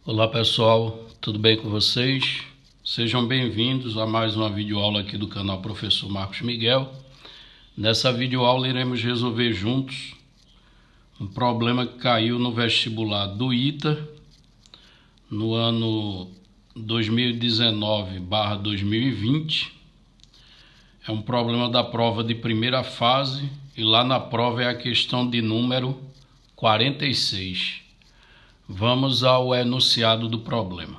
Olá pessoal, tudo bem com vocês? Sejam bem-vindos a mais uma videoaula aqui do canal Professor Marcos Miguel. Nessa videoaula iremos resolver juntos um problema que caiu no vestibular do ITA no ano 2019/2020. É um problema da prova de primeira fase e lá na prova é a questão de número 46. Vamos ao enunciado do problema.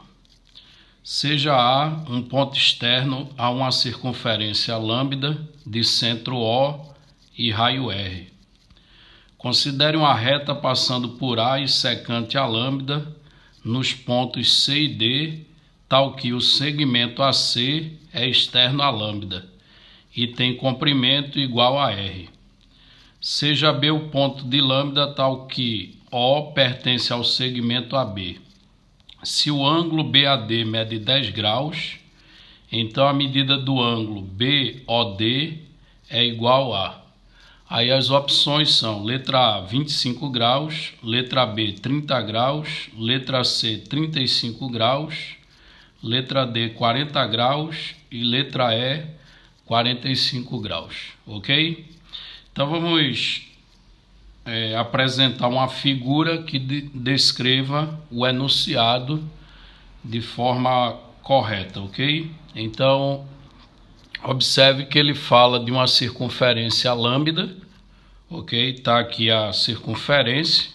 Seja A um ponto externo a uma circunferência lambda de centro O e raio R. Considere uma reta passando por A e secante a lambda nos pontos C e D, tal que o segmento AC é externo a lambda e tem comprimento igual a R. Seja B o ponto de lambda tal que O pertence ao segmento AB. Se o ângulo BAD mede 10 graus, então a medida do ângulo BOD é igual a... Aí as opções são letra A, 25 graus, letra B, 30 graus, letra C, 35 graus, letra D, 40 graus e letra E, 45 graus, ok? Então vamos apresentar uma figura que descreva o enunciado de forma correta, ok? Então observe que ele fala de uma circunferência lambda, ok? Está aqui a circunferência.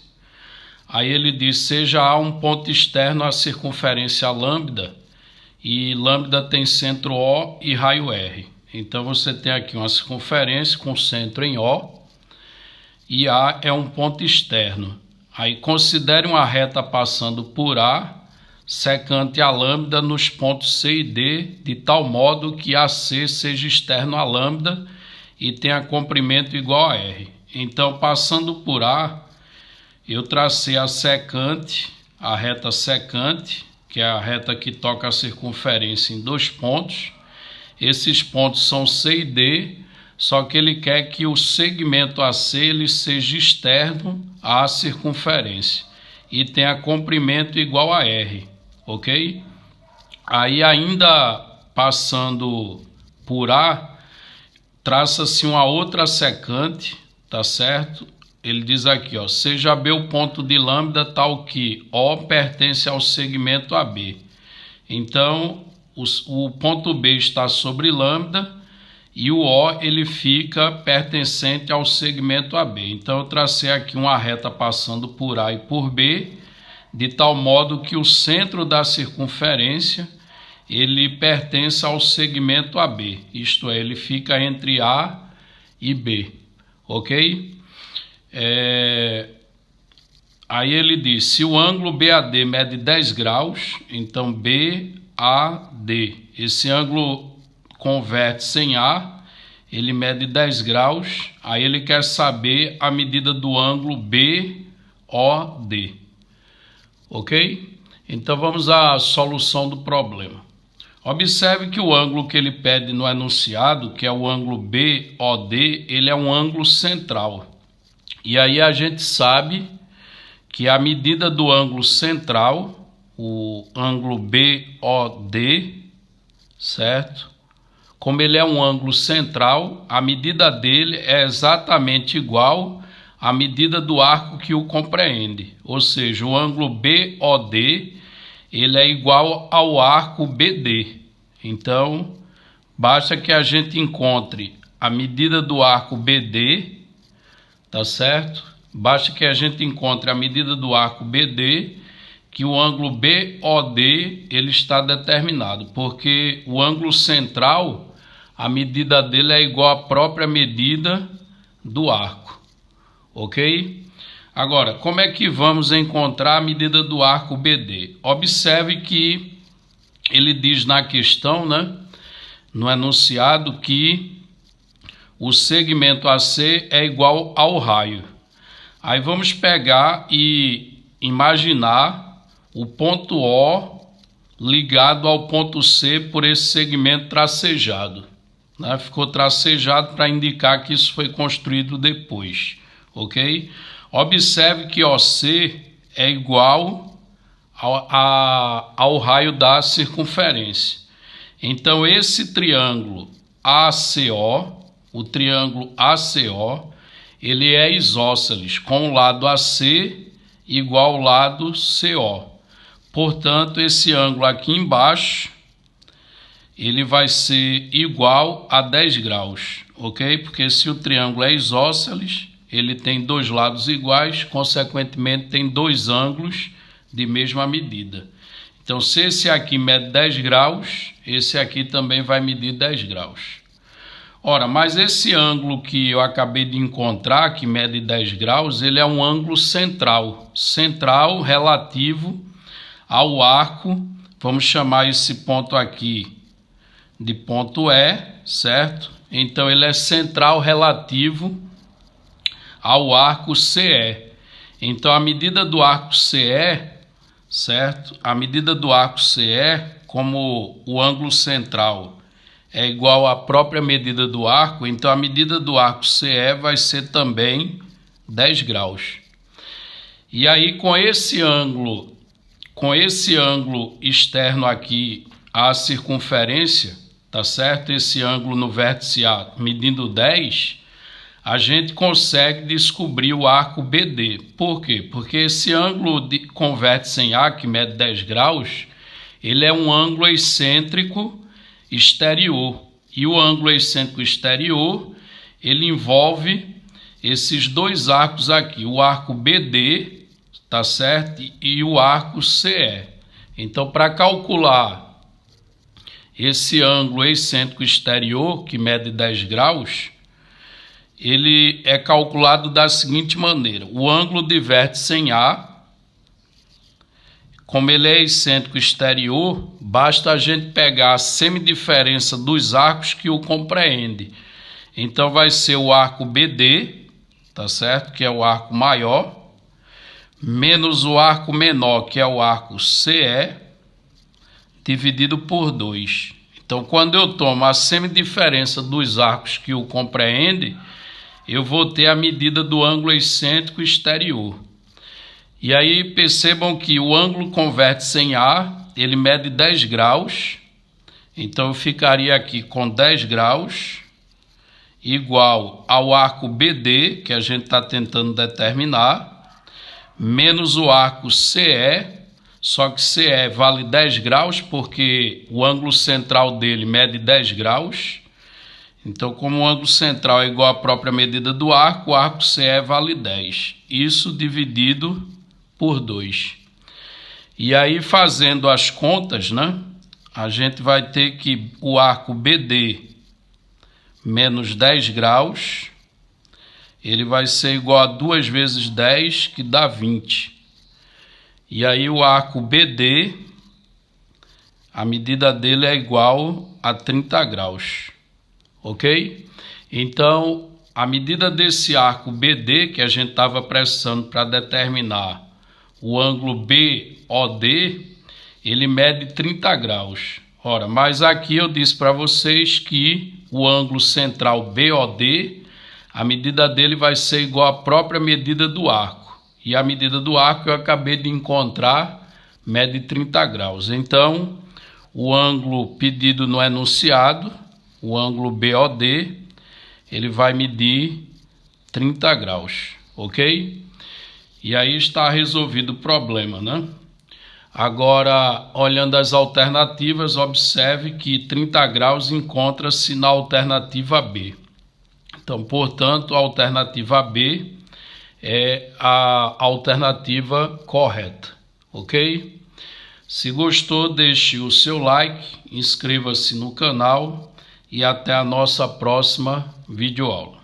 Aí ele diz, seja A um ponto externo à circunferência lambda e lambda tem centro O e raio R. Então você tem aqui uma circunferência com centro em O e A é um ponto externo. Aí considere uma reta passando por A, secante a lambda nos pontos C e D, de tal modo que AC seja externo a lambda e tenha comprimento igual a R. Então, passando por A, eu tracei a secante, a reta secante, que é a reta que toca a circunferência em dois pontos. Esses pontos são C e D, só que ele quer que o segmento AC ele seja externo à circunferência e tenha comprimento igual a R, ok? Aí ainda passando por A, traça-se uma outra secante, tá certo? Ele diz aqui, ó, seja B o ponto de lambda tal que O pertence ao segmento AB. Então, o ponto B está sobre lambda e o O ele fica pertencente ao segmento AB. Então eu tracei aqui uma reta passando por A e por B, de tal modo que o centro da circunferência ele pertence ao segmento AB, isto é, ele fica entre A e B, ok? Aí ele diz, se o ângulo BAD mede 10 graus, então BAD, esse ângulo converte-se em A, ele mede 10 graus, aí ele quer saber a medida do ângulo BOD, ok? Então vamos à solução do problema. Observe que o ângulo que ele pede no enunciado, que é o ângulo BOD, ele é um ângulo central. E aí a gente sabe que a medida do ângulo central, o ângulo BOD, certo? Como ele é um ângulo central, a medida dele é exatamente igual à medida do arco que o compreende. Ou seja, o ângulo BOD ele é igual ao arco BD. Então, basta que a gente encontre a medida do arco BD, tá certo? Basta que a gente encontre a medida do arco BD, que o ângulo BOD ele está determinado, porque o ângulo central, a medida dele é igual à própria medida do arco, ok? Agora, como é que vamos encontrar a medida do arco BD? Observe que ele diz na questão, né, no enunciado, que o segmento AC é igual ao raio. Aí vamos pegar e imaginar o ponto O ligado ao ponto C por esse segmento tracejado. Né? Ficou tracejado para indicar que isso foi construído depois, ok? Observe que OC é igual ao raio da circunferência. Então, esse triângulo ACO, o triângulo ACO, ele é isósceles, com o lado AC igual ao lado CO. Portanto, esse ângulo aqui embaixo, ele vai ser igual a 10 graus, ok? Porque se o triângulo é isósceles, ele tem dois lados iguais, consequentemente tem dois ângulos de mesma medida. Então, se esse aqui mede 10 graus, esse aqui também vai medir 10 graus. Ora, mas esse ângulo que eu acabei de encontrar, que mede 10 graus, ele é um ângulo central. Central relativo ao arco, vamos chamar esse ponto aqui de ponto E, certo? Então, ele é central relativo ao arco CE. Então, a medida do arco CE, certo? A medida do arco CE, como o ângulo central é igual à própria medida do arco, então a medida do arco CE vai ser também 10 graus. E aí, com esse ângulo externo aqui, a circunferência, tá certo? Esse ângulo no vértice A medindo 10, a gente consegue descobrir o arco BD. Por quê? Porque esse ângulo com vértice em A, que mede 10 graus, ele é um ângulo excêntrico exterior. E o ângulo excêntrico exterior, ele envolve esses dois arcos aqui, o arco BD, tá certo? E o arco CE. Então, para calcular esse ângulo excêntrico exterior, que mede 10 graus, ele é calculado da seguinte maneira: o ângulo de vértice em A, como ele é excêntrico exterior, basta a gente pegar a semidiferença dos arcos que o compreende. Então, vai ser o arco BD, tá certo? Que é o arco maior, menos o arco menor, que é o arco CE, dividido por 2. Então, quando eu tomo a semidiferença dos arcos que o compreende, eu vou ter a medida do ângulo excêntrico exterior. E aí percebam que o ângulo com vértice em A, ele mede 10 graus. Então, eu ficaria aqui com 10 graus igual ao arco BD, que a gente está tentando determinar, menos o arco CE, só que CE vale 10 graus, porque o ângulo central dele mede 10 graus. Então, como o ângulo central é igual à própria medida do arco, o arco CE vale 10. Isso dividido por 2. E aí, fazendo as contas, né, a gente vai ter que o arco BD menos 10 graus, ele vai ser igual a 2 vezes 10, que dá 20. E aí, o arco BD, a medida dele é igual a 30 graus. Ok? Então, a medida desse arco BD, que a gente estava precisando para determinar o ângulo BOD, ele mede 30 graus. Ora, mas aqui eu disse para vocês que o ângulo central BOD, a medida dele vai ser igual à própria medida do arco. E a medida do arco eu acabei de encontrar, mede 30 graus. Então, o ângulo pedido no enunciado, o ângulo BOD, ele vai medir 30 graus, ok? E aí está resolvido o problema, né? Agora, olhando as alternativas, observe que 30 graus encontra-se na alternativa B. Então, portanto, a alternativa B é a alternativa correta, ok? Se gostou, deixe o seu like, inscreva-se no canal e até a nossa próxima videoaula.